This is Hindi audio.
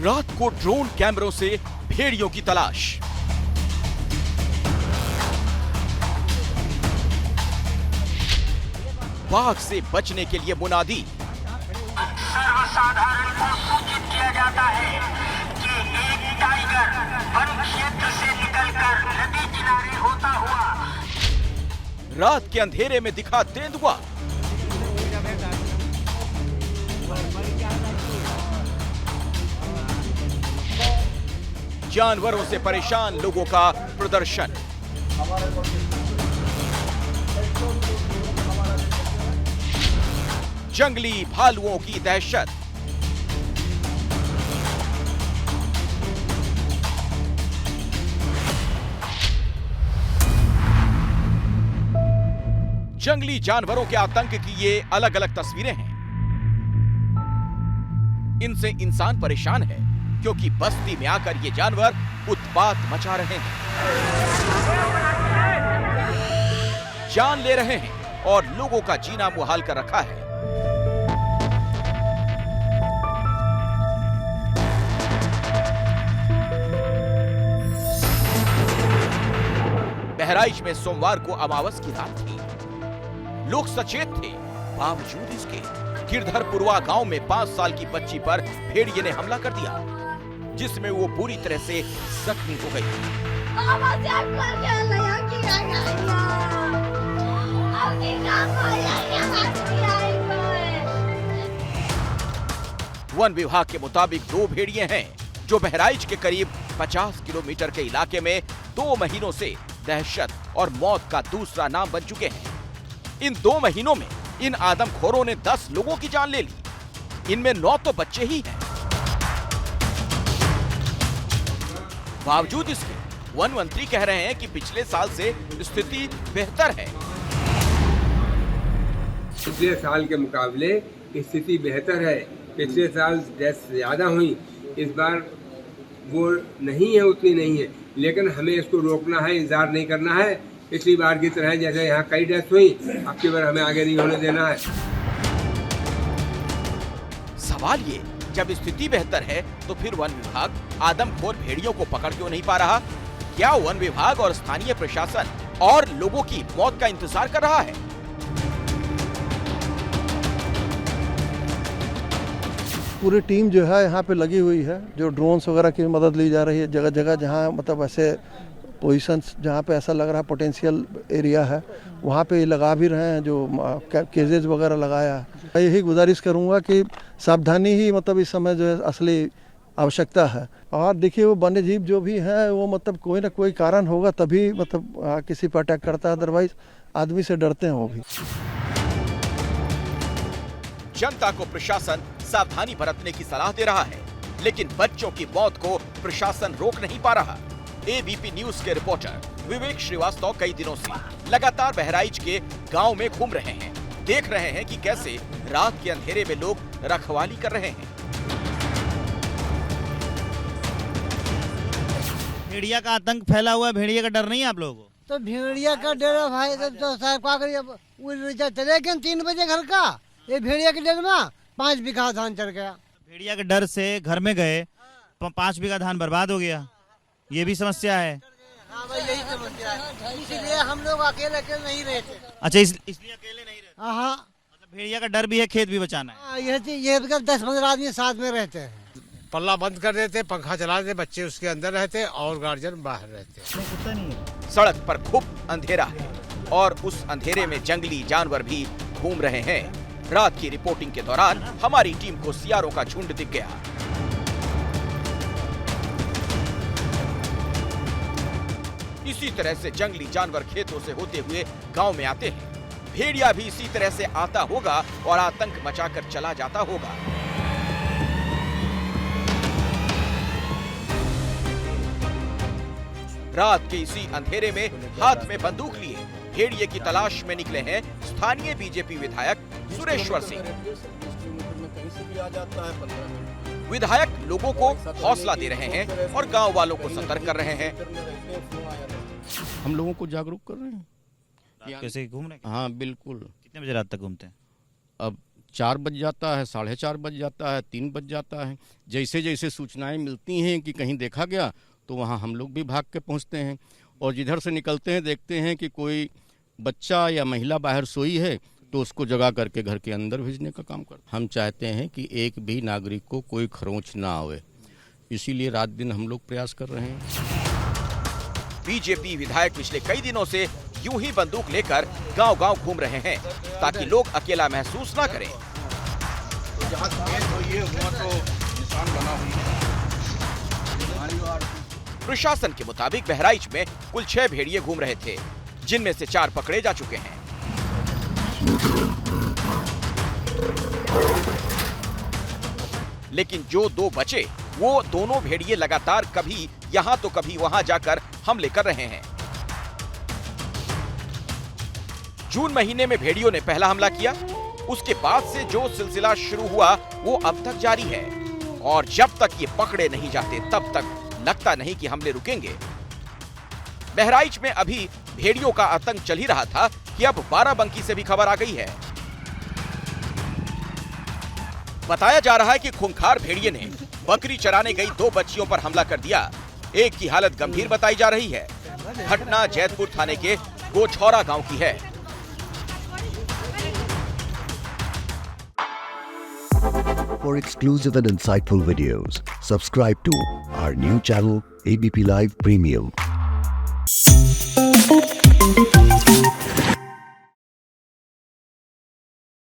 रात को ड्रोन कैमरों से भेड़ियों की तलाश। बाघ से बचने के लिए मुनादी। सर्वसाधारण को सूचित किया जाता है कि एक टाइगर वन क्षेत्र से निकलकर नदी किनारे होता हुआ रात के अंधेरे में दिखा तेंदुआ। जानवरों से परेशान लोगों का प्रदर्शन। जंगली भालुओं की दहशत। जंगली जानवरों के आतंक की ये अलग अलग तस्वीरें हैं। इनसे इंसान परेशान है क्योंकि बस्ती में आकर ये जानवर उत्पात मचा रहे हैं, जान ले रहे हैं और लोगों का जीना मुहाल कर रखा है। बहराइच में सोमवार को अमावस की रात थी। लोग सचेत थे, बावजूद इसके गिरधरपुरवा गांव में 5 साल की बच्ची पर भेड़िए ने हमला कर दिया, जिसमें वो बुरी तरह से जख्मी हो गई। वन विभाग के मुताबिक 2 भेड़िए हैं जो बहराइच के करीब 50 किलोमीटर के इलाके में 2 महीनों से दहशत और मौत का दूसरा नाम बन चुके हैं। इन 2 महीनों में इन आदमखोरों ने 10 लोगों की जान ले ली। इनमें 9 तो बच्चे ही हैं। बावजूद इसके वन मंत्री कह रहे हैं कि पिछले साल से स्थिति बेहतर है। पिछले साल के मुकाबले स्थिति बेहतर है। पिछले साल डेथ ज्यादा हुई, इस बार वो नहीं है, उतनी नहीं है, लेकिन हमें इसको रोकना है, इंतजार नहीं करना है। पिछली बार की तरह जैसे यहाँ कई डेथ हुई, अब की बार हमें आगे नहीं होने देना है। सवाल ये, जब स्थिति बेहतर है तो फिर वन विभाग आदमखोर भेड़ियों को पकड़ क्यों नहीं पा रहा? क्या वन विभाग और स्थानीय प्रशासन और लोगों की मौत का इंतजार कर रहा है? पूरी टीम जो है यहाँ पे लगी हुई है, जो ड्रोन्स वगैरह की मदद ली जा रही है। जगह जगह जहाँ मतलब ऐसे पोजीशंस जहाँ पे ऐसा लग रहा है पोटेंशियल एरिया है, वहाँ पे लगा भी रहे हैं, जो केजेस वगैरह लगाया है। मैं यही गुजारिश करूँगा कि सावधानी ही मतलब इस समय जो है असली आवश्यकता है। और देखिए वो वन्य जीव जो भी है वो मतलब कोई ना कोई कारण होगा तभी मतलब किसी पर अटैक करता है, अदरवाइज आदमी से डरते हैं वो भी। जनता को प्रशासन सावधानी बरतने की सलाह दे रहा है, लेकिन बच्चों की मौत को प्रशासन रोक नहीं पा रहा। एबीपी न्यूज के रिपोर्टर विवेक श्रीवास्तव कई दिनों से लगातार बहराइच के गांव में घूम रहे हैं, देख रहे हैं कि कैसे रात के अंधेरे में लोग रखवाली कर रहे हैं। भेड़िया का आतंक फैला हुआ है, भेड़िया का डर नहीं है आप लोगों को? तो भेड़िया का डर है भाई, तो साहब क्या करिए, चले गए 3 बजे घर का, ये भेड़िया के डर में 5 बीघा धान चढ़ गया। भेड़िया के डर से घर में गए 5 बीघा धान बर्बाद हो गया, ये भी समस्या है। हाँ भाई यही समस्या है, इसलिए हम लोग अकेले नहीं रहते। अच्छा, इसलिए अकेले नहीं रहते? हाँ, मतलब भेड़िया का डर भी है, खेत भी बचाना है। ये 10-15 आदमी साथ में रहते हैं। पल्ला बंद कर देते, पंखा चला देते, बच्चे उसके अंदर रहते और गार्जियन बाहर रहते। सड़क पर खूब अंधेरा है और उस अंधेरे में जंगली जानवर भी घूम रहे हैं। रात की रिपोर्टिंग के दौरान हमारी टीम को सियारों का झुंड दिख गया। इसी तरह से जंगली जानवर खेतों से होते हुए गांव में आते हैं। भेड़िया भी इसी तरह से आता होगा और आतंक मचाकर चला जाता होगा। रात के इसी अंधेरे में हाथ में बंदूक लिए भेड़िए की तलाश में निकले हैं स्थानीय बीजेपी विधायक सुरेश्वर सिंह। विधायक लोगों को हौसला दे रहे हैं और गांव वालों को सतर्क कर रहे हैं। हम लोगों को जागरूक कर रहे हैं। कैसे घूम रहे हैं? हाँ बिल्कुल। कितने बजे रात तक घूमते हैं? अब 4 बज जाता है, 4:30 बज जाता है, 3 बज जाता है। जैसे जैसे सूचनाएं मिलती हैं कि कहीं देखा गया तो वहाँ हम लोग भी भाग के पहुँचते हैं, और जिधर से निकलते हैं देखते हैं कि कोई बच्चा या महिला बाहर सोई है तो उसको जगा करके घर के अंदर भेजने का काम करते हैं। हम चाहते हैं कि एक भी नागरिक को कोई खरोंच ना आवे, इसीलिए रात दिन हम लोग प्रयास कर रहे हैं। बीजेपी विधायक पिछले कई दिनों से यूं ही बंदूक लेकर गांव-गांव घूम रहे हैं ताकि लोग अकेला महसूस ना करें। प्रशासन के मुताबिक बहराइच में कुल 6 भेड़िए घूम रहे थे, जिनमें से 4 पकड़े जा चुके हैं। लेकिन जो 2 बचे, वो दोनों भेड़िए लगातार कभी यहाँ तो कभी वहां जाकर हमले कर रहे हैं। जून महीने में भेड़ियों ने पहला हमला किया, उसके बाद से जो सिलसिला शुरू हुआ वो अब तक जारी है, और जब तक ये पकड़े नहीं जाते तब तक लगता नहीं कि हमले रुकेंगे। बहराइच में अभी भेड़ियों का आतंक चल ही रहा था कि अब बाराबंकी से भी खबर आ गई है। बताया जा रहा है कि खूंखार भेड़िए ने बकरी चराने गई 2 बच्चियों पर हमला कर दिया। एक की हालत गंभीर बताई जा रही है। घटना जैतपुर थाने के गोछौरा गांव की है। For exclusive and insightful videos, subscribe to our new channel ABP Live Premium.